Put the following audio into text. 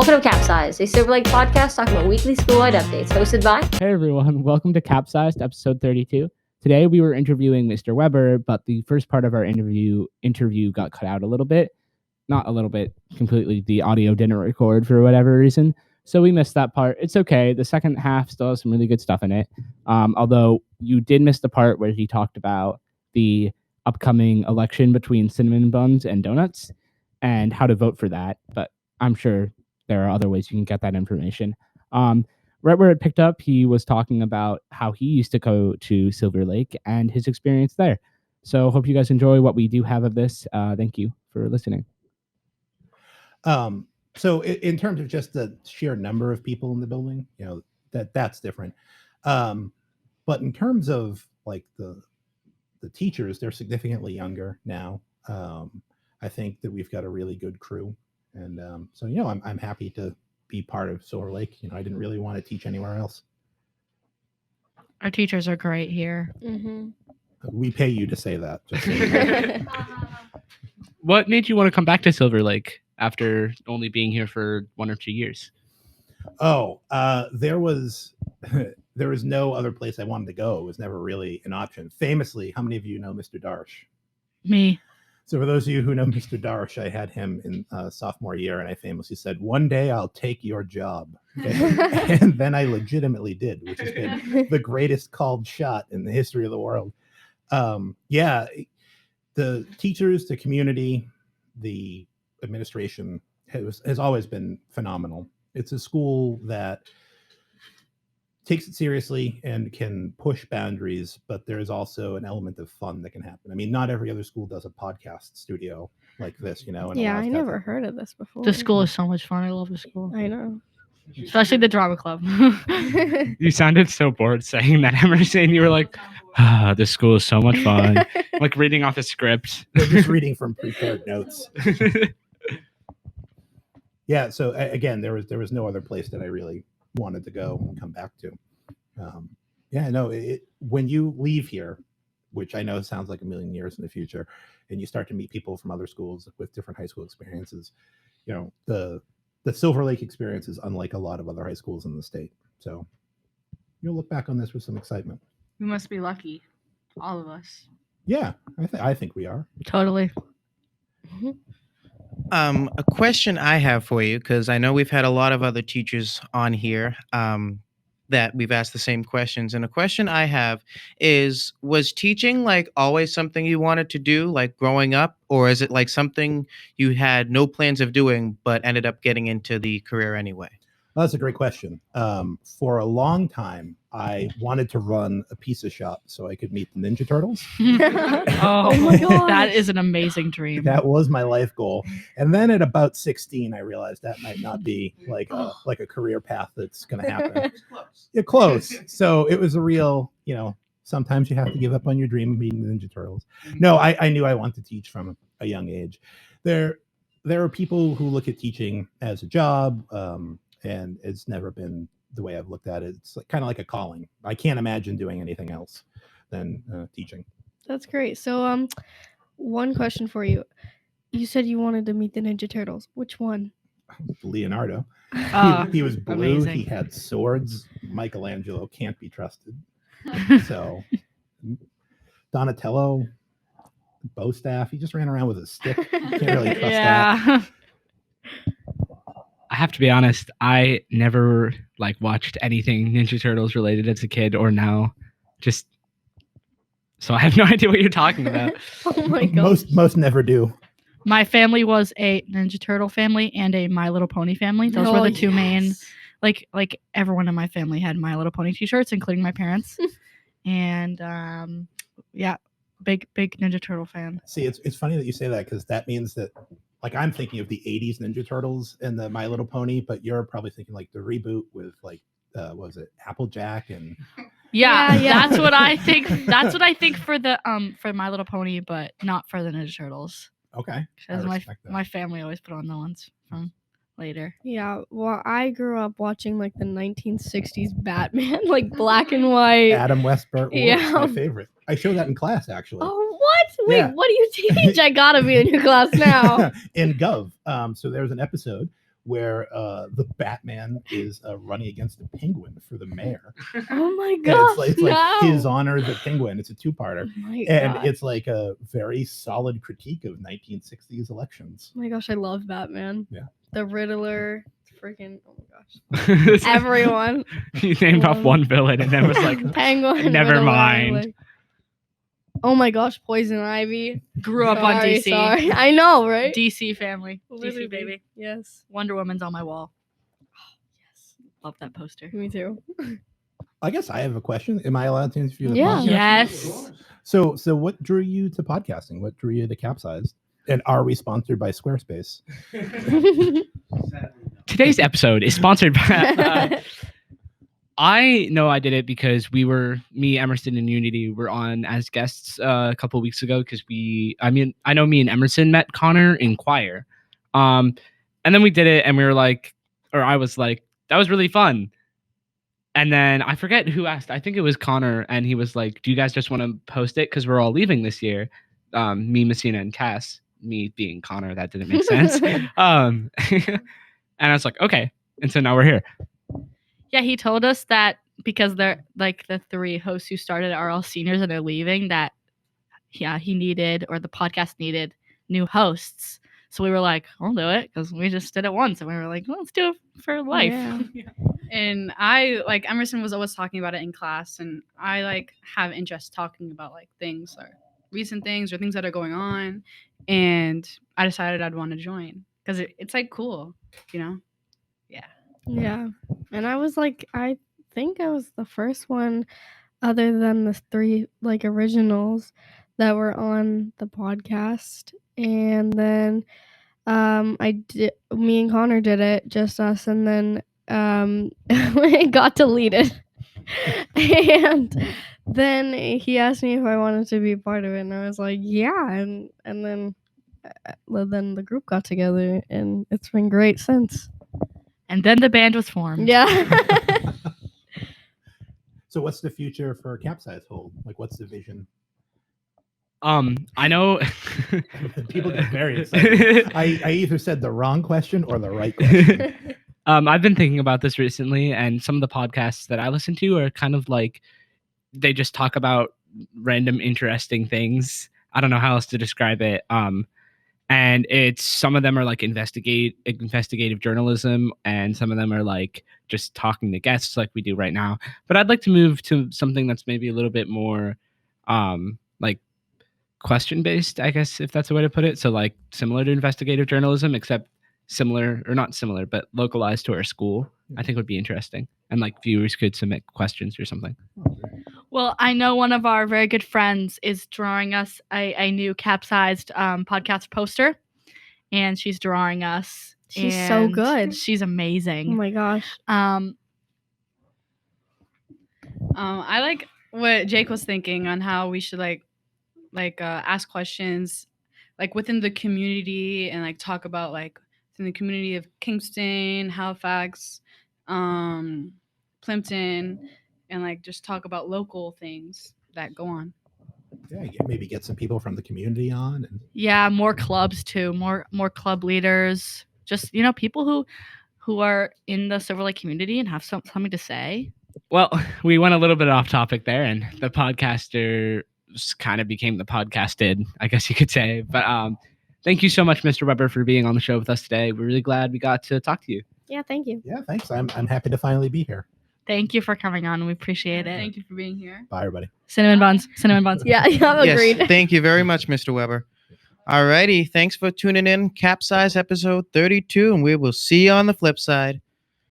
Welcome to Capsized, a Silver Lake podcast talking about weekly school-wide updates, hosted by... Hey everyone, welcome to Capsized, episode 32. Today we were interviewing Mr. Weber, but the first part of our interview got cut out a little bit. Not a little bit, completely. The audio didn't record for whatever reason, so we missed that part. It's okay. The second half still has some really good stuff in it. Although you did miss the part where he talked about the upcoming election between cinnamon buns and donuts and how to vote for that, but I'm sure there are other ways you can get that information. Right where it picked up, he was talking about how he used to go to Silver Lake and his experience there. So hope you guys enjoy what we do have of this. Thank you for listening. So in terms of just the sheer number of people in the building, you know, that's different. But in terms of like the teachers, they're significantly younger now. I think that we've got a really good crew. And so, you know, I'm happy to be part of Silver Lake. You know, I didn't really want to teach anywhere else. Our teachers are great here. Mm-hmm. We pay you to say that. Just so you know. What made you want to come back to Silver Lake after only being here for 1 or 2 years? Oh, there was no other place I wanted to go. It was never really an option. Famously, how many of you know Mr. Darsh? Me. So for those of you who know Mr. Darsh, I had him in sophomore year, and I famously said, "One day I'll take your job." Okay? And then I legitimately did, which has been the greatest called shot in the history of the world. Yeah, the teachers, the community, the administration has always been phenomenal. It's a school that takes it seriously and can push boundaries, but there is also an element of fun that can happen. I mean, not every other school does a podcast studio like this, you know. Yeah, I never heard of this before. The school is so much fun. I love the school. I know. Especially the drama club. You sounded so bored saying that, Emerson. You were like, the school is so much fun. Like reading off a script. They're just reading from prepared notes. Yeah, so again, there was no other place that I really wanted to go and come back to. Yeah, no, when you leave here, which I know sounds like a million years in the future, and you start to meet people from other schools with different high school experiences, you know, the Silver Lake experience is unlike a lot of other high schools in the state. So you'll look back on this with some excitement. We must be lucky, all of us. Yeah, I think we are. Totally. A question I have for you, because I know we've had a lot of other teachers on here that we've asked the same questions. And a question I have is, was teaching like always something you wanted to do, like growing up? Or is it like something you had no plans of doing, but ended up getting into the career anyway? Well, that's a great question. For a long time, I wanted to run a pizza shop so I could meet the Ninja Turtles. Oh my God. That is an amazing dream. That was my life goal. And then at about 16, I realized that might not be like a career path that's going to happen. It's close. So it was a real, you know, sometimes you have to give up on your dream of meeting the Ninja Turtles. No, I knew I wanted to teach from a young age. There are people who look at teaching as a job, and it's never been the way I've looked at it. It's kind of like a calling. I can't imagine doing anything else than teaching. That's great. So, one question for you. You said you wanted to meet the Ninja Turtles. Which one? Leonardo. He was blue. Amazing. He had swords. Michelangelo can't be trusted. So Donatello, bow staff. He just ran around with a stick. Can't really trust that. Yeah. I have to be honest, I never watched anything Ninja Turtles related as a kid or now. Just so I have no idea what you're talking about. Oh my God. Most never do. My family was a Ninja Turtle family and a My Little Pony family. Those were the two main. Like everyone in my family had My Little Pony t-shirts, including my parents. And yeah, big Ninja Turtle fan. See, it's funny that you say that, because that means that, like, I'm thinking of the 80s Ninja Turtles and the My Little Pony, but you're probably thinking like the reboot with like what was it, Applejack and Yeah, Yeah. that's what I think. That's what I think for the for My Little Pony, but not for the Ninja Turtles. okay. I Because respect that. my family always put on the ones from later. Yeah, well, I grew up watching like the 1960s Batman, like black and white. Adam West Burt Ward, Yeah. my favorite. I show that in class actually. Oh, what? Wait, Yeah. what do you teach? I gotta be in your class now. In Gov. So there's an episode where the Batman is running against a penguin for the mayor. Oh my And gosh. it's like no. His Honor the Penguin. It's a two-parter. Oh my And gosh. it's like a very solid critique of 1960s elections. Oh my gosh, I love Batman. Yeah. The Riddler. Freaking. Oh my gosh. Everyone. You named off one villain and then was like, Penguin. never Riddler, mind. like- oh my gosh, Poison Ivy. Grew up on Sorry, DC. Sorry. I know, right? DC family. Literally. DC baby. Yes. Wonder Woman's on my wall. Yes. Love that poster. Me too. I guess I have a question. Am I allowed to interview the Yeah. podcast? Yes. So what drew you to podcasting? What drew you to Capsized? And are we sponsored by Squarespace? Today's episode is sponsored by. I know I did it because me, Emerson, and Unity were on as guests a couple of weeks ago because I know me and Emerson met Connor in choir. And then we did it and we were like, or I was like, that was really fun. And then I forget who asked. I think it was Connor. And he was like, do you guys just want to post it? Because we're all leaving this year. Me, Messina, and Cass. Me being Connor, that didn't make sense. And I was like, okay. And so now we're here. Yeah, he told us that because they're like the three hosts who started are all seniors and they're leaving, that he needed, or the podcast needed, new hosts. So we were like, I'll do it, because we just did it once and we were like, well, let's do it for life. Yeah. And I like Emerson was always talking about it in class, and I like have interest talking about like things or recent things or things that are going on, and I decided I'd want to join because it's like cool, you know. Yeah. And I was like, I think I was the first one other than the three like originals that were on the podcast. And then me and Connor did it, just us, and then it got deleted. And then he asked me if I wanted to be part of it, and I was like, yeah. And then the group got together, and it's been great since. And then the band was formed. Yeah. So what's the future for Capsized hold? Like, what's the vision? I know People get very excited. I either said the wrong question or the right question. I've been thinking about this recently, and some of the podcasts that I listen to are kind of like they just talk about random interesting things. I don't know how else to describe it. And it's some of them are like investigative journalism, and some of them are like just talking to guests like we do right now. But I'd like to move to something that's maybe a little bit more like question based, I guess, if that's a way to put it. So like similar to investigative journalism, except similar, or not similar, but localized to our school. I think would be interesting. And like viewers could submit questions or something. Well, I know one of our very good friends is drawing us a new Capsized podcast poster, and she's drawing us. She's so and good. She's Oh amazing. my gosh. I like what Jake was thinking on how we should ask questions like within the community, and like talk about like in the community of Kingston, Halifax, Plimpton, and like just talk about local things that go on. Yeah, maybe get some people from the community on. And Yeah, more clubs too. More club leaders. Just people who are in the Silver Lake community and have something to say. Well, we went a little bit off topic there, and the podcaster kind of became the podcasted, I guess you could say. But thank you so much, Mr. Weber, for being on the show with us today. We're really glad we got to talk to you. Yeah, thank you. yeah, thanks. I'm happy to finally be here. Thank you for coming on. We appreciate it. Thank you for being here. Bye, everybody. Cinnamon buns. Cinnamon buns. Yeah, agreed. Yes, thank you very much, Mr. Weber. Alrighty, thanks for tuning in. Capsize episode 32, and we will see you on the flip side.